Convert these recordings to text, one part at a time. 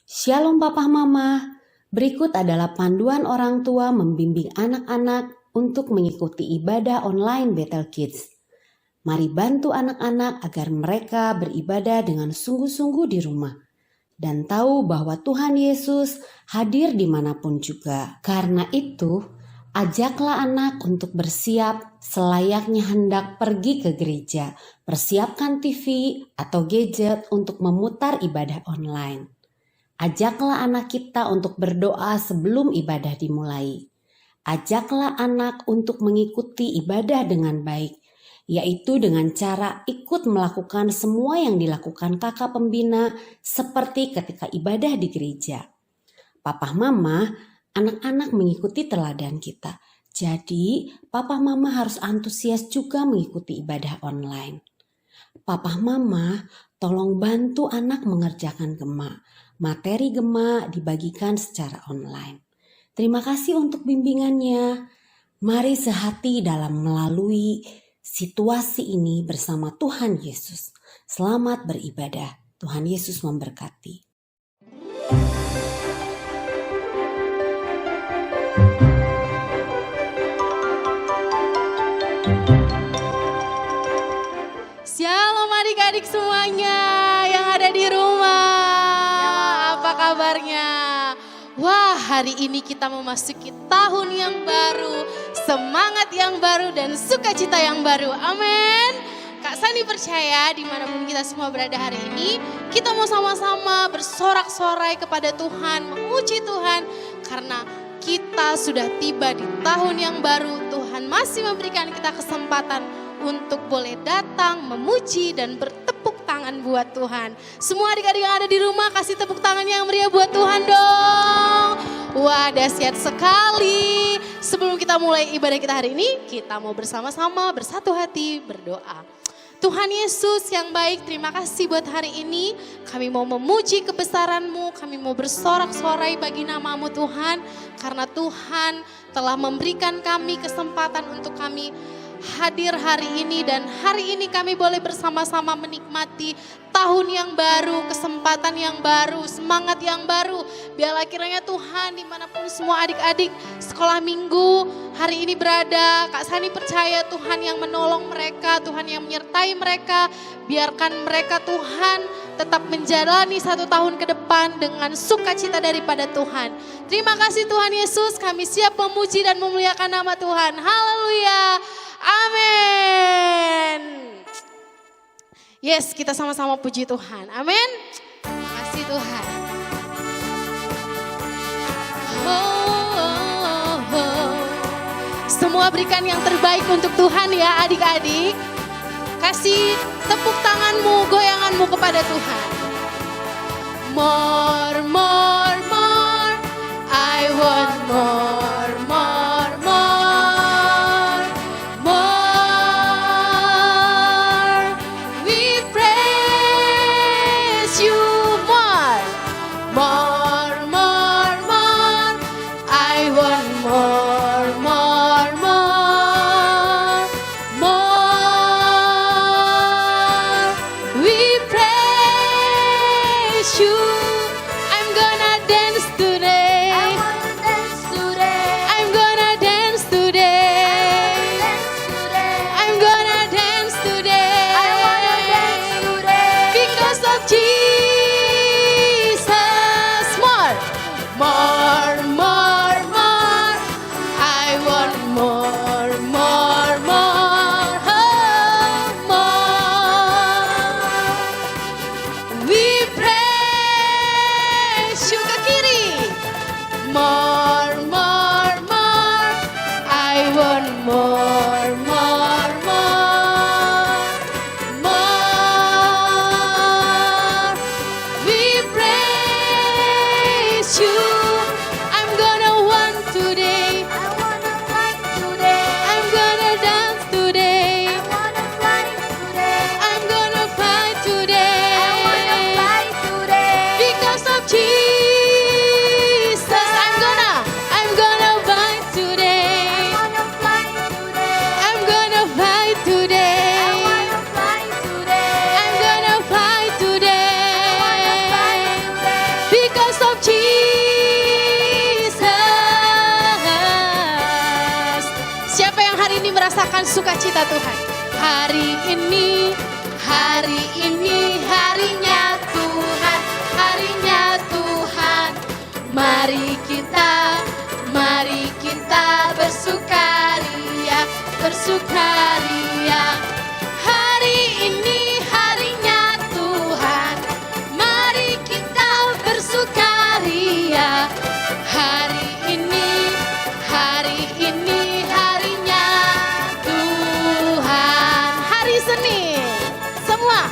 Shalom Papa Mama, berikut adalah panduan orang tua membimbing anak-anak untuk mengikuti ibadah online Bethel Kids. Mari bantu anak-anak agar mereka beribadah dengan sungguh-sungguh di rumah dan tahu bahwa Tuhan Yesus hadir dimanapun juga. Karena itu, ajaklah anak untuk bersiap selayaknya hendak pergi ke gereja. Persiapkan TV atau gadget untuk memutar ibadah online. Ajaklah anak kita untuk berdoa sebelum ibadah dimulai. Ajaklah anak untuk mengikuti ibadah dengan baik, yaitu dengan cara ikut melakukan semua yang dilakukan kakak pembina seperti ketika ibadah di gereja. Papa Mama, anak-anak mengikuti teladan kita. Jadi, Papa Mama harus antusias juga mengikuti ibadah online. Papa Mama, tolong bantu anak mengerjakan gema. Materi gema dibagikan secara online. Terima kasih untuk bimbingannya. Mari sehati dalam melalui situasi ini bersama Tuhan Yesus. Selamat beribadah. Tuhan Yesus memberkati. Shalom adik-adik semuanya yang ada di rumah. Apa kabarnya? Wah, hari ini kita memasuki tahun yang baru, semangat yang baru dan sukacita yang baru. Amin. Kak Sani percaya dimanapun kita semua berada hari ini, kita mau sama-sama bersorak-sorai kepada Tuhan, memuji Tuhan. Karena kita sudah tiba di tahun yang baru, Tuhan masih memberikan kita kesempatan untuk boleh datang, memuji dan bertepuk tangan buat Tuhan. Semua adik-adik yang ada di rumah kasih tepuk tangan yang meriah buat Tuhan dong. Wah, dahsyat sekali. Sebelum kita mulai ibadah kita hari ini, kita mau bersama-sama bersatu hati berdoa. Tuhan Yesus yang baik, terima kasih buat hari ini. Kami mau memuji kebesaran-Mu, kami mau bersorak-sorai bagi nama-Mu Tuhan. Karena Tuhan telah memberikan kami kesempatan untuk kami hadir hari ini, dan hari ini kami boleh bersama-sama menikmati tahun yang baru, kesempatan yang baru, semangat yang baru. Biarlah kiranya Tuhan dimanapun semua adik-adik sekolah minggu hari ini berada, Kak Sani percaya Tuhan yang menolong mereka, Tuhan yang menyertai mereka. Biarkan mereka Tuhan tetap menjalani satu tahun ke depan dengan sukacita daripada Tuhan. Terima kasih Tuhan Yesus, kami siap memuji dan memuliakan nama Tuhan. Haleluya. Amin. Yes, kita sama-sama puji Tuhan. Amin. Terima kasih Tuhan. Semua berikan yang terbaik untuk Tuhan ya adik-adik. Kasih tepuk tanganmu, goyanganmu kepada Tuhan. More, more, more. I want more, more, more. More. We praise you more. More, more, more. I want more, more, more. More. We praise because of Jesus. Siapa yang hari ini merasakan sukacita Tuhan? Hari ini harinya Tuhan, harinya Tuhan. Mari kita bersukaria, bersukaria. Hari ini harinya Tuhan, mari kita bersukaria. Hari ini harinya Tuhan. Hari Senin, semua.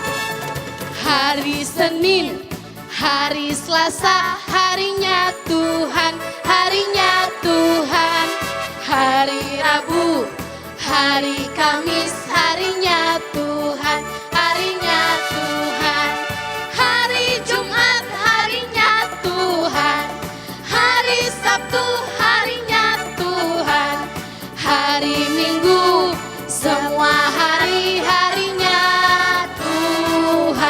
Hari Senin, hari Selasa, harinya Tuhan, harinya Tuhan. Hari Rabu, hari Kamis, harinya Tuhan, harinya Tuhan. Hari Jumat, harinya Tuhan. Hari Sabtu, harinya Tuhan. Hari Minggu, semua hari-harinya Tuhan.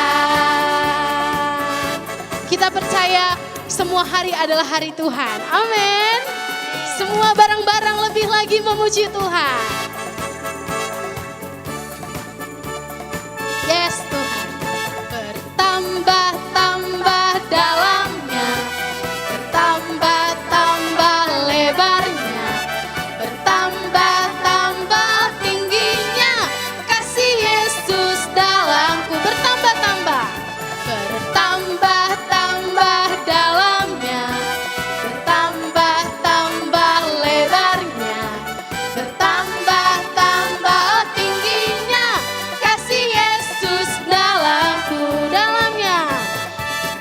Kita percaya semua hari adalah hari Tuhan. Amin. Semua barang-barang lebih lagi memuji Tuhan. Yes Tuhan. Bertambah-tambah dalamnya, bertambah-tambah lebarnya, bertambah-tambah tingginya, kasih Yesus dalamku. Bertambah-tambah, bertambah-tambah dalamnya, bertambah-tambah lebarnya, bertambah-tambah tingginya, kasih Yesus dalamku.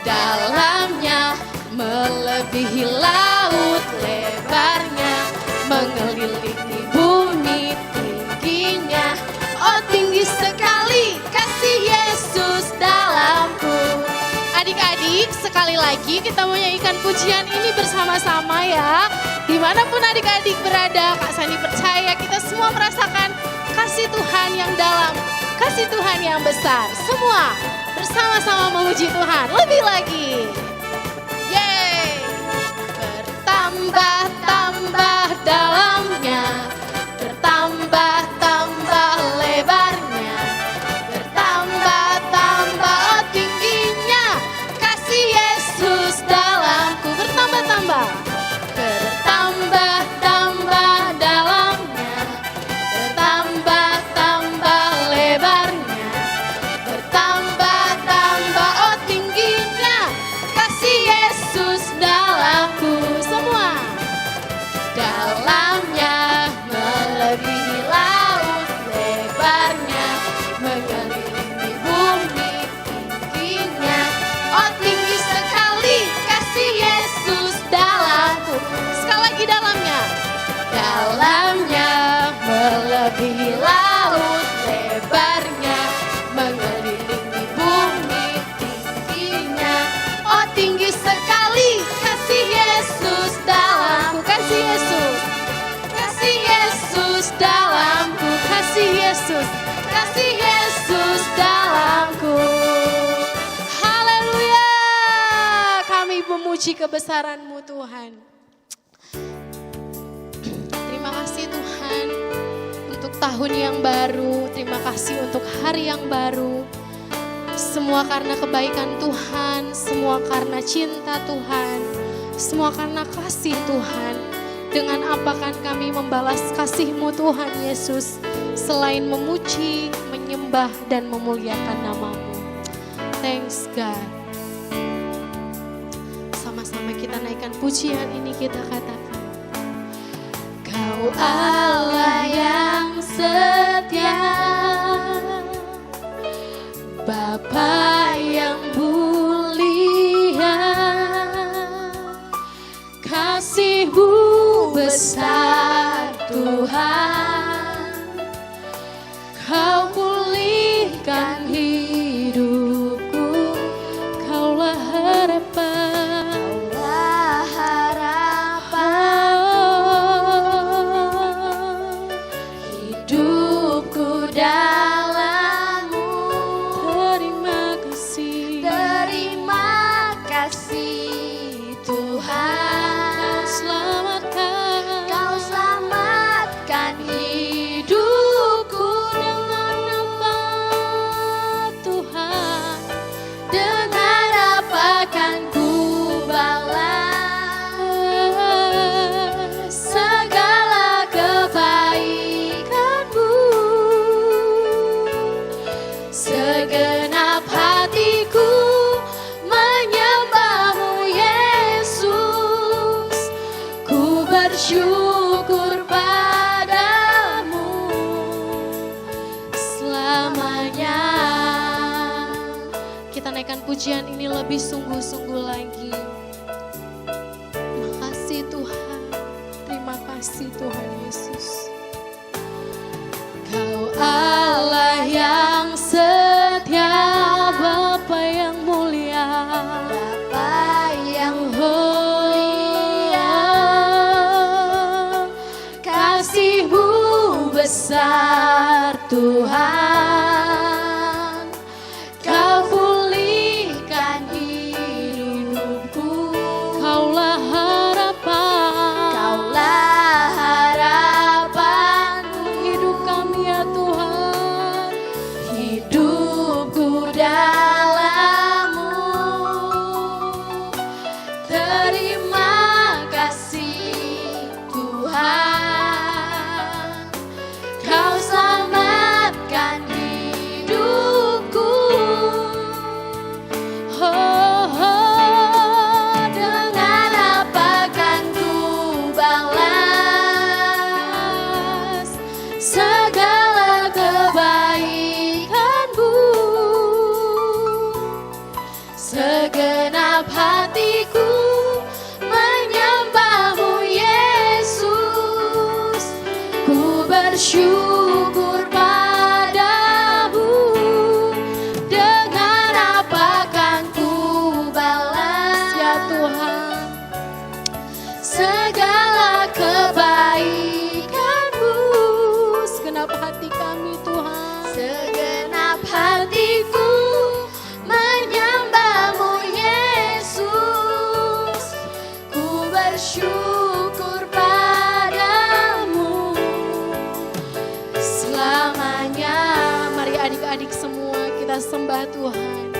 Dalamnya melebihi laut lebarnya, mengelilingi bumi tingginya. Oh tinggi sekali kasih Yesus dalamku. Adik-adik, sekali lagi kita mau nyanyikan pujian ini bersama-sama ya. Dimanapun adik-adik berada, Kak Sani percaya kita semua merasakan kasih Tuhan yang dalam, kasih Tuhan yang besar. Semua bersama-sama memuji Tuhan lebih lagi. Yeay. Bertambah-tambah dalamnya, bertambah-tambah lebarnya, bertambah-tambah tingginya, kasih Yesus dalamku. Bertambah-tambah, bertambah-tambah dalamnya, bertambah-tambah lebarnya, bertambah-tambah tingginya, kasih Yesus dalamku. Semua. Dalamnya melebihi laut lebarnya, mengelilingi bumi tingginya. Oh tinggi sekali kasih Yesus dalamku. Sekali lagi dalamnya. Dalamnya melebihi laut lebarnya, mengelilingi bumi tingginya. Oh tinggi sekali kasih Yesus dalamku. Kasih Yesus, kasih Yesus dalamku. Kasih Yesus, kasih Yesus dalamku. Haleluya. Kami memuji kebesaran-Mu Tuhan. Terima kasih Tuhan untuk tahun yang baru. Terima kasih untuk hari yang baru. Semua karena kebaikan Tuhan, semua karena cinta Tuhan, semua karena kasih Tuhan. Dengan apa kan kami membalas kasih-Mu Tuhan Yesus, selain memuji, menyembah, dan memuliakan nama-Mu. Thanks God. Sama-sama kita naikkan pujian ini, kita katakan. Kau Allah yang setia, Bapa yang mulia, kasih-Mu besar Tuhan. Kau pulihkan hidupku, Kaulah harapan, Kaulah harapan. Hidupku dalam-Mu, terima kasih, terima kasih. pujian ini lebih sungguh-sungguh lagi. Terima kasih Tuhan, terima kasih Tuhan Yesus. Kau Allah yang setia, Bapa yang mulia, Bapa yang mulia, kasih-Mu besar Tuhan, Kau pulihkan hidupku, Kaulah harapan, Kaulah harapanku, hidup kami ya Tuhan, hidupku dalam-Mu. Terima kasih Tuhan, Kau selamatkan hidupku. Dengan apa kan ku balas segala kebaikan-Mu? Segenap hatiku menyembah-Mu Yesus, ku bersyukur padamu. Dengan apa kan ku balas ya Tuhan. segala kebaikan-Mu? Segenap hati kami Tuhan, Segenap hatiku menyembah-Mu Yesus, ku bersyukur padamu selamanya. mari adik-adik semua kita sembah Tuhan.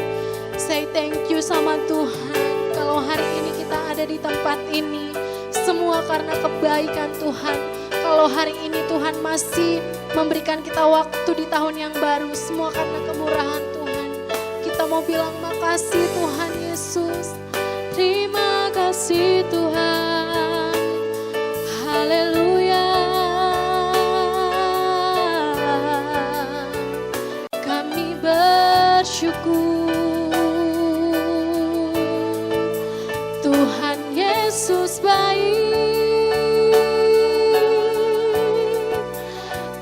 Say thank you sama Tuhan. Kalau hari ini kita ada di tempat ini, semua karena kebaikan Tuhan. Kalau hari ini Tuhan masih memberikan kita waktu di tahun yang baru, semua karena kemurahan Tuhan. Kita mau bilang makasih Tuhan Yesus. Terima kasih Tuhan. Haleluya. Kami bersyukur. Tuhan Yesus baik.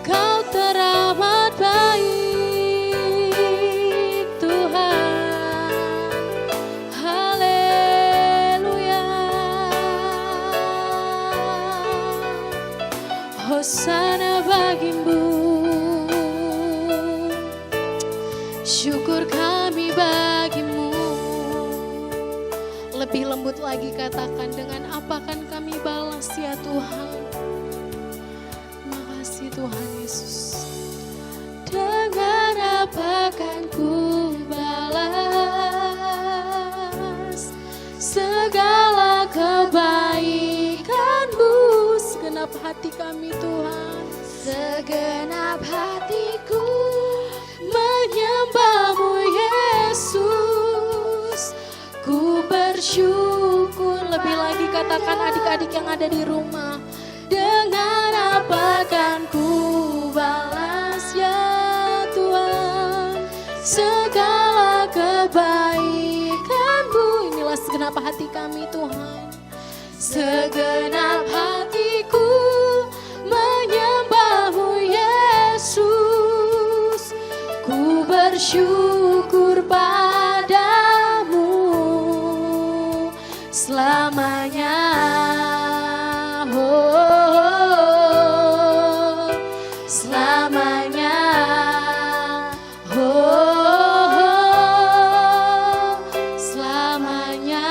Kau teramat baik Tuhan. Haleluya. Hosana bagi-Mu. Syukur kami bagi-Mu. Lebih lembut lagi katakan, dengan apa kan kami balas ya Tuhan. Makasih Tuhan Yesus. Dengan apa kan ku balas segala kebaikan-Mu? Segenap hati kami Tuhan, Segenap hatiku menyembah-Mu Yesus, ku bersyukur. Lebih lagi katakan adik-adik yang ada di rumah, dengan apa kan ku balas ya Tuhan segala kebaikan-Mu? Inilah segenap hati kami Tuhan. Segenap hatiku menyembah-Mu Yesus, ku bersyukur padamu selamanya. Oh, selamanya. Oh, selamanya.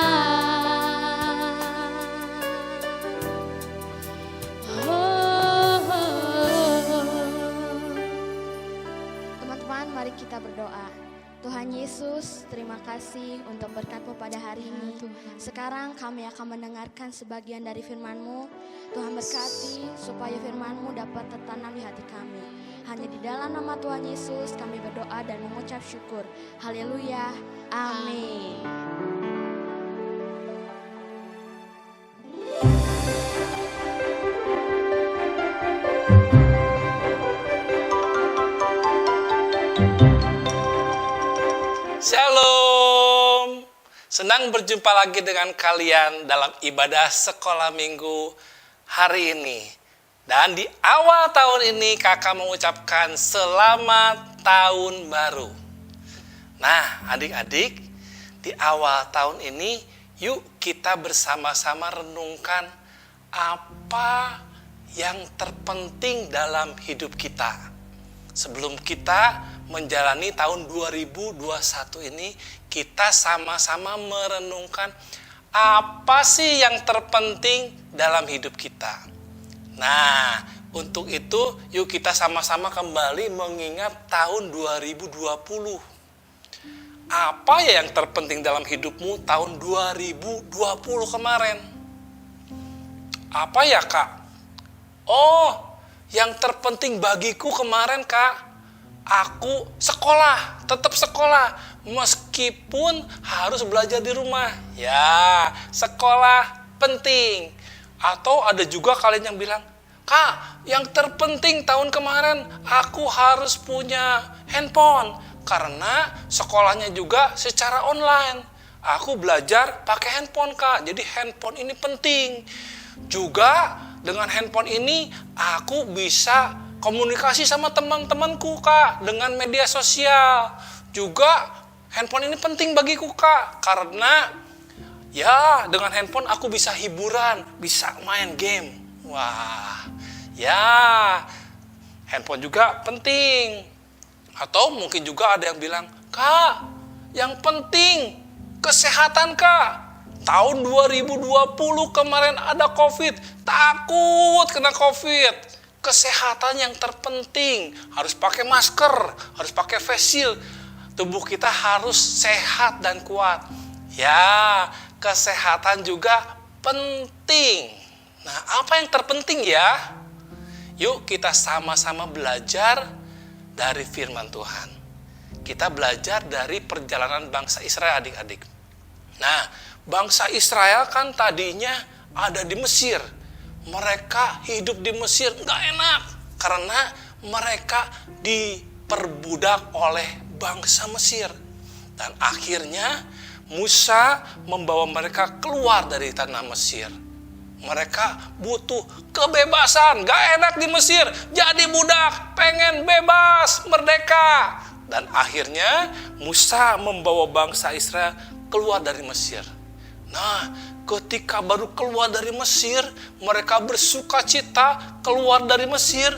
Teman-teman, mari kita berdoa. Tuhan Yesus, terima kasih untuk berkat-Mu pada hari ini. Sekarang kami akan mendengarkan sebagian dari firman-Mu. Tuhan berkati supaya firman-Mu dapat tertanam di hati kami. Hanya di dalam nama Tuhan Yesus kami berdoa dan mengucap syukur. Haleluya. Amin. Shalom. Senang berjumpa lagi dengan kalian dalam ibadah sekolah minggu hari ini. Dan di awal tahun ini kakak mengucapkan selamat tahun baru. Nah, adik-adik, di awal tahun ini yuk kita bersama-sama renungkan apa yang terpenting dalam hidup kita. Sebelum kita menjalani tahun 2021 ini, kita sama-sama merenungkan apa sih yang terpenting dalam hidup kita. Nah, untuk itu yuk kita sama-sama kembali mengingat tahun 2020. Apa ya yang terpenting dalam hidupmu tahun 2020 kemarin? Apa ya, Kak? Oh, yang terpenting bagiku kemarin, Kak, aku sekolah, tetap sekolah, meskipun harus belajar di rumah. Ya, sekolah penting. Atau ada juga kalian yang bilang, Kak, yang terpenting tahun kemarin aku harus punya handphone. Karena sekolahnya juga secara online. Aku belajar pakai handphone, Kak. Jadi handphone ini penting. Juga dengan handphone ini aku bisa komunikasi sama teman-temanku, Kak, dengan media sosial. Juga handphone ini penting bagiku, Kak, karena ya dengan handphone aku bisa hiburan, bisa main game. Wah, ya handphone juga penting. Atau mungkin juga ada yang bilang, Kak, yang penting kesehatan, Kak. Tahun 2020 kemarin ada COVID, takut kena COVID. Kesehatan yang terpenting, harus pakai masker, harus pakai face shield. Tubuh kita harus sehat dan kuat. Ya, kesehatan juga penting. Nah, apa yang terpenting ya? Yuk kita sama-sama belajar dari firman Tuhan. Kita belajar dari perjalanan bangsa Israel, adik-adik. Nah, bangsa Israel kan tadinya ada di Mesir. Mereka hidup di Mesir nggak enak karena mereka diperbudak oleh bangsa Mesir. Dan akhirnya Musa membawa mereka keluar dari tanah Mesir. Mereka butuh kebebasan, nggak enak di Mesir, jadi budak, pengen bebas, merdeka. Dan akhirnya Musa membawa bangsa Israel keluar dari Mesir. Nah, ketika baru keluar dari Mesir, mereka bersuka cita keluar dari Mesir.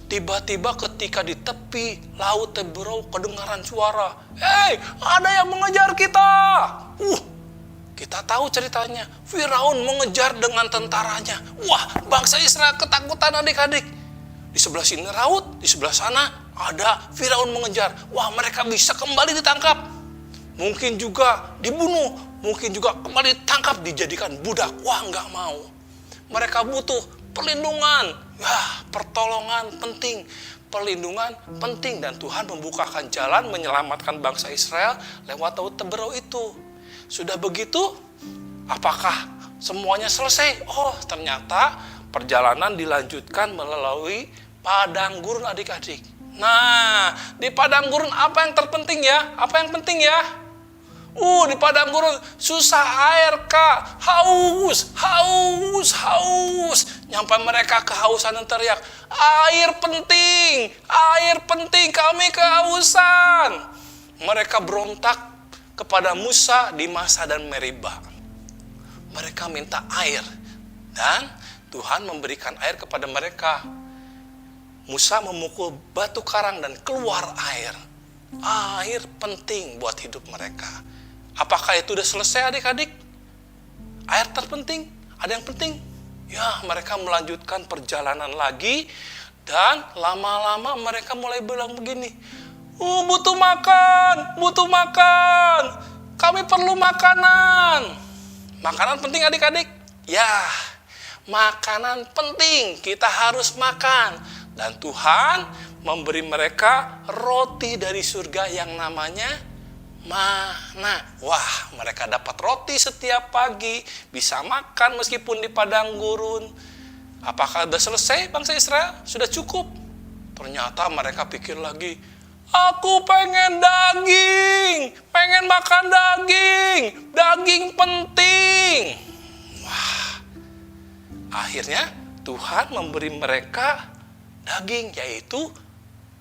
Tiba-tiba ketika di tepi laut Teberau kedengaran suara, "Hei, ada yang mengejar kita!" Kita tahu ceritanya, Firaun mengejar dengan tentaranya. Wah, bangsa Israel ketakutan, adik-adik. Di sebelah sini laut, di sebelah sana ada Firaun mengejar. Wah, mereka bisa kembali ditangkap. Mungkin juga dibunuh, mungkin juga kembali ditangkap, dijadikan budak. Wah, nggak mau. Mereka butuh perlindungan. Wah, pertolongan penting. Perlindungan penting. Dan Tuhan membukakan jalan menyelamatkan bangsa Israel lewat laut Teberau itu. Sudah begitu, apakah semuanya selesai? Oh, ternyata perjalanan dilanjutkan melalui padang gurun, adik-adik. Nah, di padang gurun apa yang terpenting ya? Apa yang penting ya? Di padang gurun susah air, Kak. Haus. Nyampe mereka kehausan dan teriak, air penting, kami kehausan. Mereka berontak kepada Musa di Masa dan Meriba. Mereka minta air dan Tuhan memberikan air kepada mereka. Musa memukul batu karang dan keluar air. Air penting buat hidup mereka. Apakah itu sudah selesai, adik-adik? Air terpenting? Ada yang penting? Ya, mereka melanjutkan perjalanan lagi dan lama-lama mereka mulai bilang begini, butuh makan. Kami perlu makanan. Makanan penting, adik-adik? Ya, makanan penting. Kita harus makan. Dan Tuhan memberi mereka roti dari surga yang namanya mana. Wah, mereka dapat roti setiap pagi. Bisa makan meskipun di padang gurun. Apakah sudah selesai bangsa Israel? Sudah cukup? Ternyata mereka pikir lagi, Aku pengen daging, pengen makan daging, daging penting. Wah, akhirnya Tuhan memberi mereka daging, yaitu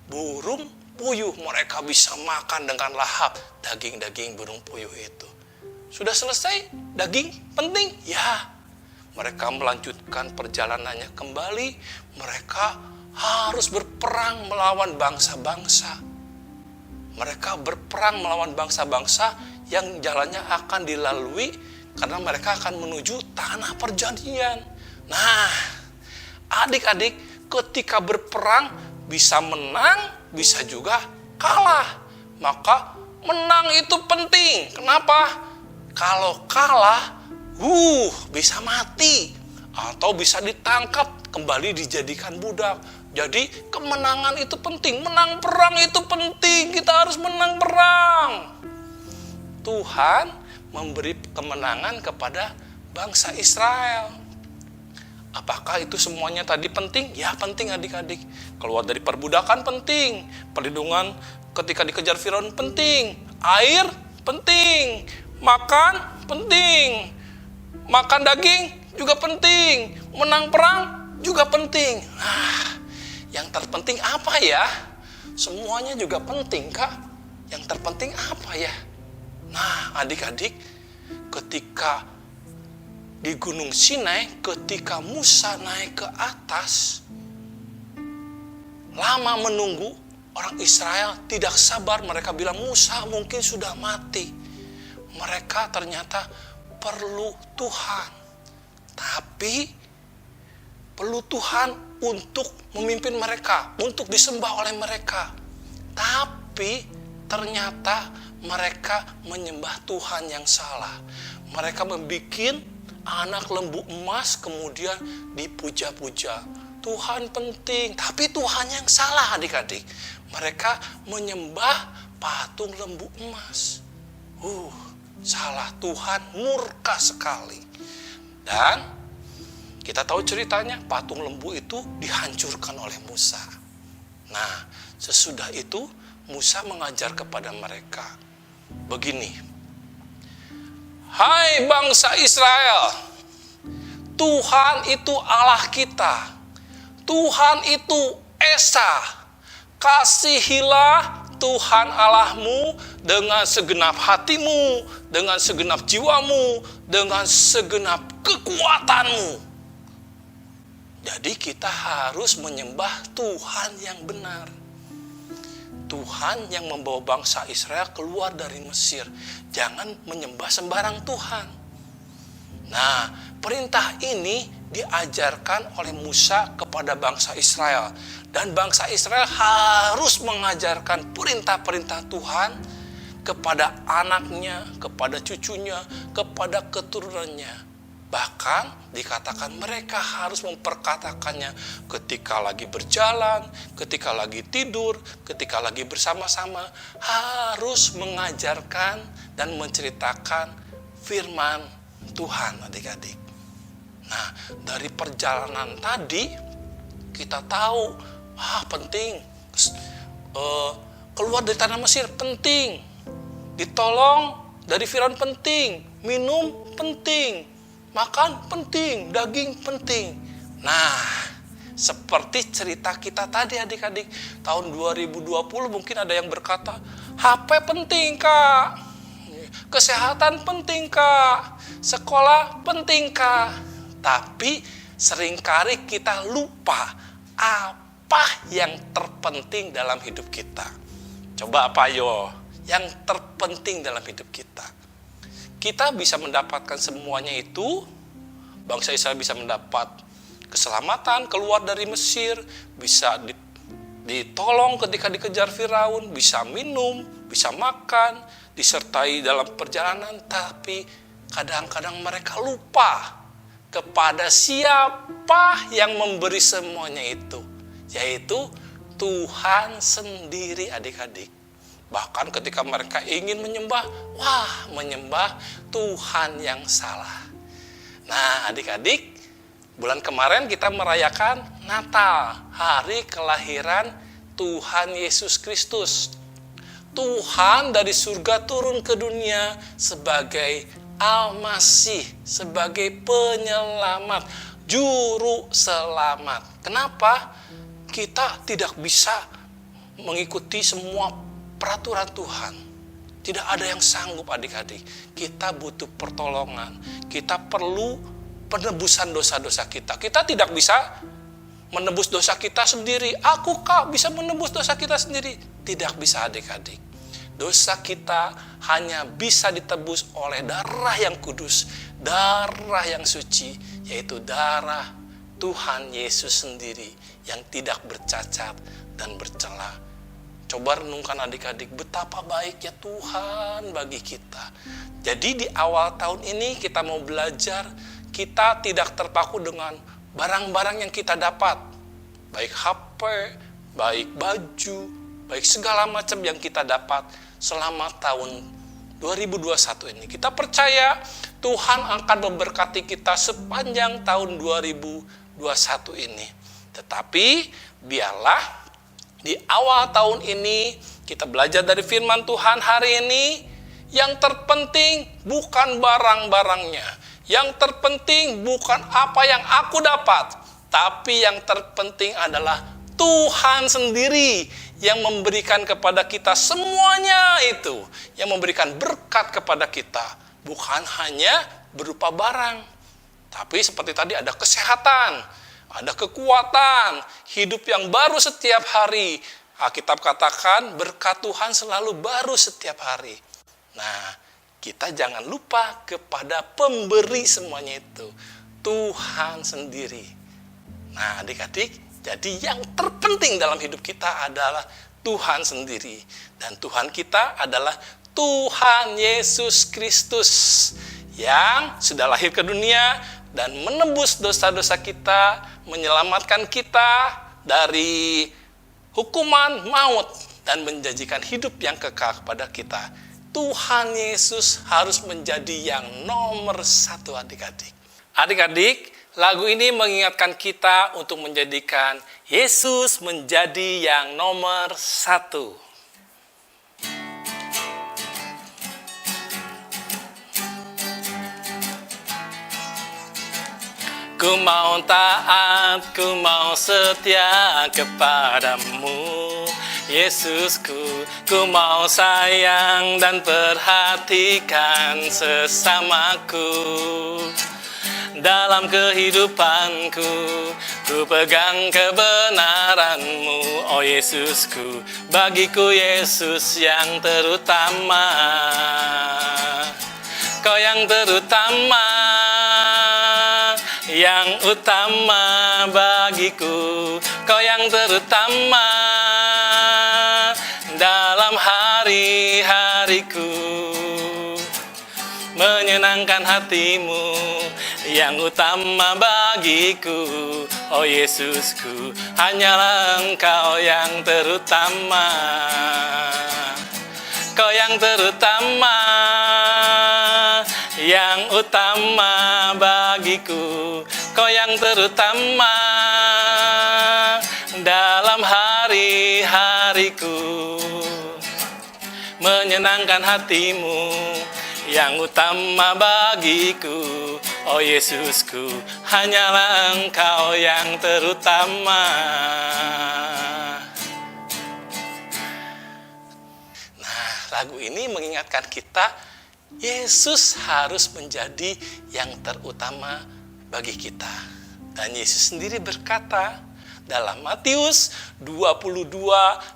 burung puyuh. Mereka bisa makan dengan lahap daging-daging burung puyuh itu. Sudah selesai daging penting? Ya. Mereka melanjutkan perjalanannya kembali. Mereka harus berperang melawan bangsa-bangsa. Mereka berperang melawan bangsa-bangsa yang jalannya akan dilalui karena mereka akan menuju tanah perjanjian. Nah, adik-adik, ketika berperang bisa menang, bisa juga kalah. Maka menang itu penting. Kenapa? Kalau kalah, bisa mati atau bisa ditangkap, kembali dijadikan budak. Jadi kemenangan itu penting, menang perang itu penting, kita harus menang perang. Tuhan memberi kemenangan kepada bangsa Israel. Apakah itu semuanya tadi penting? Ya penting adik-adik. Keluar dari perbudakan penting, perlindungan ketika dikejar Firaun penting, air penting, makan penting, makan daging juga penting, menang perang juga penting. Nah, yang terpenting apa ya? Semuanya juga penting, Kak. Yang terpenting apa ya? Nah, adik-adik, ketika di Gunung Sinai, ketika Musa naik ke atas, lama menunggu, orang Israel tidak sabar. Mereka bilang, Musa mungkin sudah mati. Mereka ternyata perlu Tuhan. Tapi perlu Tuhan untuk memimpin mereka, untuk disembah oleh mereka. Tapi ternyata mereka menyembah Tuhan yang salah. Mereka membuat anak lembu emas kemudian dipuja-puja. Tuhan penting, tapi Tuhan yang salah adik-adik. Mereka menyembah patung lembu emas. Salah, Tuhan murka sekali. Dan kita tahu ceritanya, patung lembu itu dihancurkan oleh Musa. Nah, sesudah itu Musa mengajar kepada mereka begini. Hai bangsa Israel, Tuhan itu Allah kita. Tuhan itu Esa. Kasihilah Tuhan Allahmu dengan segenap hatimu, dengan segenap jiwamu, dengan segenap kekuatanmu. Jadi kita harus menyembah Tuhan yang benar. Tuhan yang membawa bangsa Israel keluar dari Mesir. Jangan menyembah sembarang Tuhan. Nah, perintah ini diajarkan oleh Musa kepada bangsa Israel. Dan bangsa Israel harus mengajarkan perintah-perintah Tuhan kepada anaknya, kepada cucunya, kepada keturunannya. Bahkan dikatakan mereka harus memperkatakannya ketika lagi berjalan, ketika lagi tidur, ketika lagi bersama-sama. Harus mengajarkan dan menceritakan firman Tuhan adik-adik. Nah, dari perjalanan tadi kita tahu penting. Keluar dari tanah Mesir penting. Ditolong dari Firaun penting. Minum penting. Makan penting, daging penting. Nah, seperti cerita kita tadi adik-adik, tahun 2020 mungkin ada yang berkata, HP penting Kak, kesehatan penting Kak, sekolah penting Kak. Tapi seringkali kita lupa apa yang terpenting dalam hidup kita. Coba apa yo? Yang terpenting dalam hidup kita. Kita bisa mendapatkan semuanya itu. Bangsa Israel bisa mendapat keselamatan, keluar dari Mesir, bisa ditolong ketika dikejar Firaun, bisa minum, bisa makan, disertai dalam perjalanan. Tapi kadang-kadang mereka lupa kepada siapa yang memberi semuanya itu, yaitu Tuhan sendiri adik-adik. Bahkan ketika mereka ingin menyembah, menyembah Tuhan yang salah. Nah adik-adik, bulan kemarin kita merayakan Natal, hari kelahiran Tuhan Yesus Kristus. Tuhan dari surga turun ke dunia sebagai Al-Masih, sebagai penyelamat, juru selamat. Kenapa? Kita tidak bisa mengikuti semua peraturan Tuhan. Tidak ada yang sanggup adik-adik. Kita butuh pertolongan. Kita perlu penebusan dosa-dosa kita. Kita tidak bisa menebus dosa kita sendiri. Aku bisa menebus dosa kita sendiri. Tidak bisa adik-adik. Dosa kita hanya bisa ditebus oleh darah yang kudus, darah yang suci, yaitu darah Tuhan Yesus sendiri yang tidak bercacat dan bercela. Coba renungkan adik-adik, betapa baiknya Tuhan bagi kita. Jadi di awal tahun ini kita mau belajar, kita tidak terpaku dengan barang-barang yang kita dapat. Baik HP, baik baju, baik segala macam yang kita dapat selama tahun 2021 ini. Kita percaya Tuhan akan memberkati kita sepanjang tahun 2021 ini. Tetapi biarlah di awal tahun ini kita belajar dari firman Tuhan hari ini, yang terpenting bukan barang-barangnya. Yang terpenting bukan apa yang aku dapat, tapi yang terpenting adalah Tuhan sendiri yang memberikan kepada kita semuanya itu, yang memberikan berkat kepada kita, bukan hanya berupa barang, tapi seperti tadi ada kesehatan, ada kekuatan, hidup yang baru setiap hari. Alkitab katakan berkat Tuhan selalu baru setiap hari. Nah, kita jangan lupa kepada pemberi semuanya itu, Tuhan sendiri. Nah, adik-adik, jadi yang terpenting dalam hidup kita adalah Tuhan sendiri. Dan Tuhan kita adalah Tuhan Yesus Kristus yang sudah lahir ke dunia dan menebus dosa-dosa kita, menyelamatkan kita dari hukuman maut dan menjanjikan hidup yang kekal kepada kita. Tuhan Yesus harus menjadi yang nomor satu adik-adik. Adik-adik, lagu ini mengingatkan kita untuk menjadikan Yesus menjadi yang nomor satu. Ku mau taat, ku mau setia kepadamu, Yesusku. Ku mau sayang dan perhatikan sesamaku. Dalam kehidupanku, ku pegang kebenaran-Mu, oh Yesusku. Bagiku Yesus yang terutama, Kau yang terutama, yang utama bagiku. Kau yang terutama dalam hari-hariku. Menyenangkan hatimu yang utama bagiku, oh Yesusku. Hanyalah Engkau yang terutama, Kau yang terutama, yang utama bagiku. Kau yang terutama dalam hari-hariku. Menyenangkan hatimu yang utama bagiku, oh Yesusku. Hanyalah Engkau yang terutama. Nah, lagu ini mengingatkan kita, Yesus harus menjadi yang terutama bagi kita. Dan Yesus sendiri berkata dalam Matius 22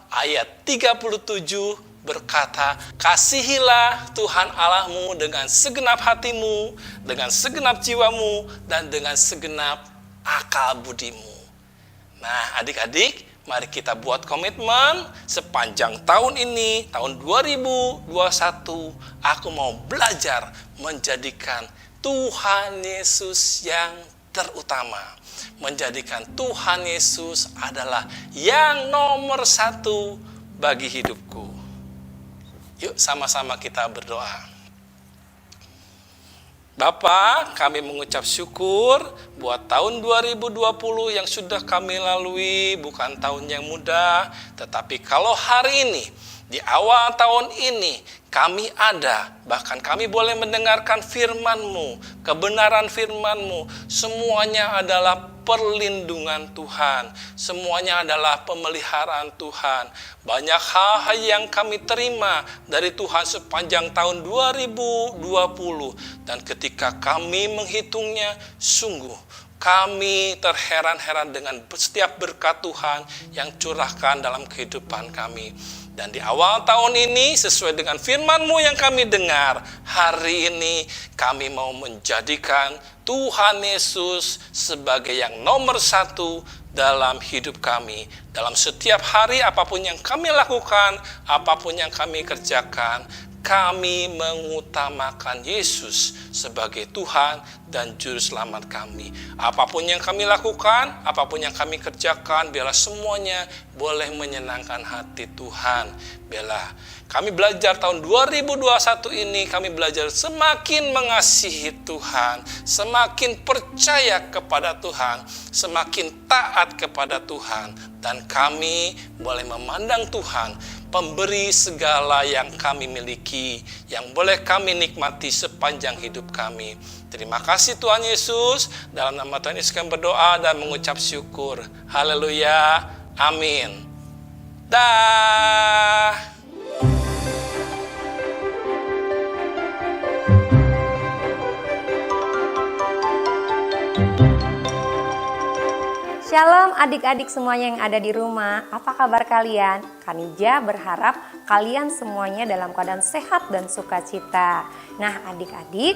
ayat 37 berkata, kasihilah Tuhan Allahmu dengan segenap hatimu, dengan segenap jiwamu, dan dengan segenap akal budimu. Nah, adik-adik, mari kita buat komitmen sepanjang tahun ini, tahun 2021, aku mau belajar menjadikan Tuhan Yesus yang terutama. Menjadikan Tuhan Yesus adalah yang nomor satu bagi hidupku. Yuk sama-sama kita berdoa. Bapa, kami mengucap syukur buat tahun 2020 yang sudah kami lalui, bukan tahun yang mudah, tetapi kalau hari ini Di awal tahun ini kami ada, bahkan kami boleh mendengarkan firman-Mu, kebenaran firman-Mu. Semuanya adalah perlindungan Tuhan. Semuanya adalah pemeliharaan Tuhan. Banyak hal yang kami terima dari Tuhan sepanjang tahun 2020. Dan ketika kami menghitungnya, sungguh kami terheran-heran dengan setiap berkat Tuhan yang curahkan dalam kehidupan kami. Dan di awal tahun ini sesuai dengan firman-Mu yang kami dengar, hari ini kami mau menjadikan Tuhan Yesus sebagai yang nomor 1 dalam hidup kami. Dalam setiap hari apapun yang kami lakukan, apapun yang kami kerjakan, kami mengutamakan Yesus sebagai Tuhan dan Juru Selamat kami. Apapun yang kami lakukan, apapun yang kami kerjakan, biarlah semuanya boleh menyenangkan hati Tuhan. Biarlah kami belajar tahun 2021 ini, kami belajar semakin mengasihi Tuhan, semakin percaya kepada Tuhan, semakin taat kepada Tuhan. Dan kami boleh memandang Tuhan, pemberi segala yang kami miliki, yang boleh kami nikmati sepanjang hidup kami. Terima kasih Tuhan Yesus. Dalam nama Tuhan Yesus kami berdoa dan mengucap syukur. Haleluya. Amin. Dah. Shalom adik-adik semuanya yang ada di rumah, apa kabar kalian? Kanija berharap kalian semuanya dalam keadaan sehat dan sukacita. Nah adik-adik,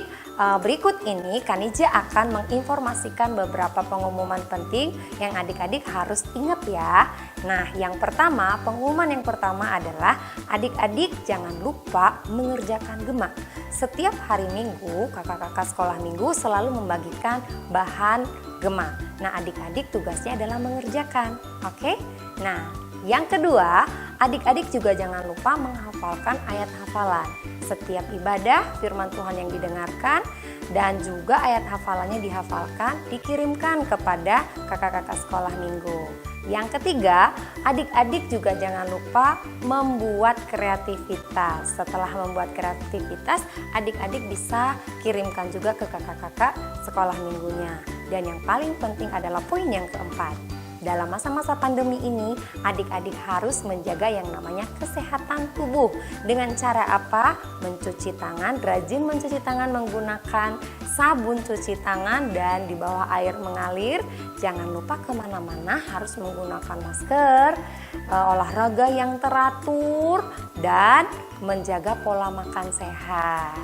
berikut ini Kanija akan menginformasikan beberapa pengumuman penting yang adik-adik harus ingat ya. Nah yang pertama, pengumuman yang pertama adalah adik-adik jangan lupa mengerjakan gema. Setiap hari Minggu, kakak-kakak sekolah minggu selalu membagikan bahan gema. Nah adik-adik tugasnya adalah mengerjakan, oke? Nah yang kedua, adik-adik juga jangan lupa menghafalkan ayat hafalan. Setiap ibadah firman Tuhan yang didengarkan dan juga ayat hafalannya dihafalkan, dikirimkan kepada kakak-kakak sekolah minggu. Yang ketiga, adik-adik juga jangan lupa membuat kreativitas. Setelah membuat kreativitas, adik-adik bisa kirimkan juga ke kakak-kakak sekolah minggunya. Dan yang paling penting adalah poin yang keempat. Dalam masa-masa pandemi ini, adik-adik harus menjaga yang namanya kesehatan tubuh. Dengan cara apa? Mencuci tangan, rajin mencuci tangan menggunakan sabun cuci tangan dan di bawah air mengalir. Jangan lupa kemana-mana harus menggunakan masker, olahraga yang teratur, dan menjaga pola makan sehat.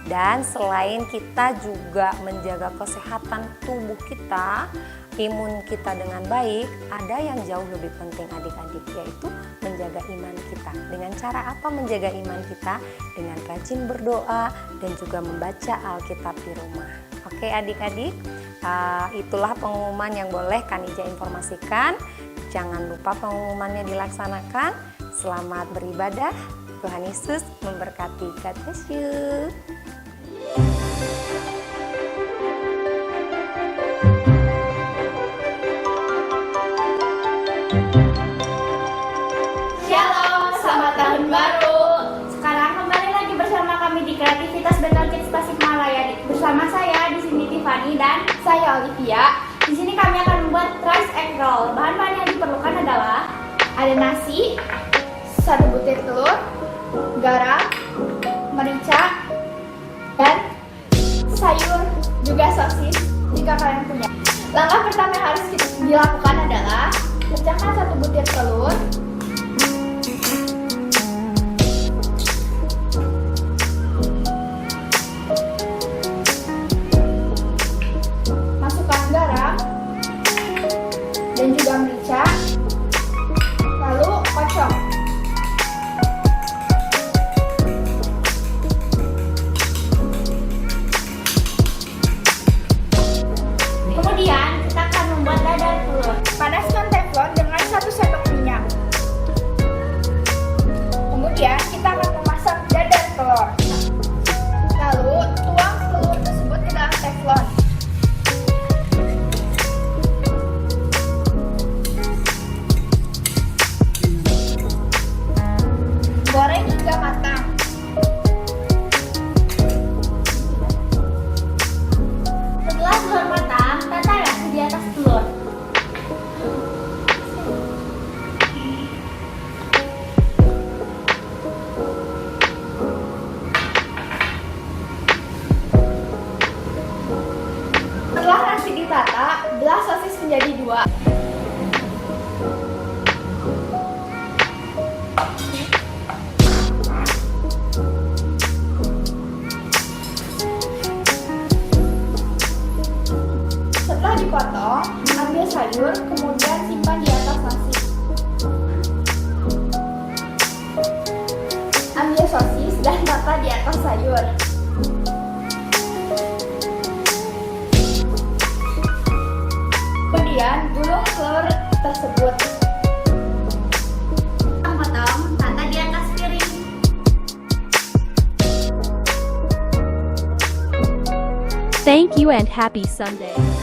Dan selain kita juga menjaga kesehatan tubuh kita, imun kita dengan baik, ada yang jauh lebih penting adik-adik, yaitu menjaga iman kita. Dengan cara apa menjaga iman kita? Dengan rajin berdoa dan juga membaca Alkitab di rumah. Oke adik-adik, itulah pengumuman yang boleh Kanija informasikan. Jangan lupa pengumumannya dilaksanakan. Selamat beribadah. Tuhan Yesus memberkati. God bless you. Shalom, selamat tahun baru. Sekarang kembali lagi bersama kami di Kreativitas Betel Kids Tasikmalaya. Bersama saya di sini Tiffany dan saya Olivia. Di sini kami akan membuat rice egg roll. Bahan-bahan yang diperlukan adalah ada nasi, 1 butir telur, garam, merica, dan sayur juga sosis jika kalian punya. Langkah pertama yang harus dilakukan adalah pecahkan 1 butir telur. Masukkan garam dan juga merica. Lalu kocok. Kemudian kita akan membuat dadar telur. Panaskan teflon dengan 1 sendok minyak. Tata, belah sosis menjadi 2. Setelah dipotong, ambil sayur, kemudian simpan di atas nasi. Ambil sosis dan tata di atas sayur. Kemudian gulung telur tersebut. Potong, tata di atas piring. Thank you and happy Sunday.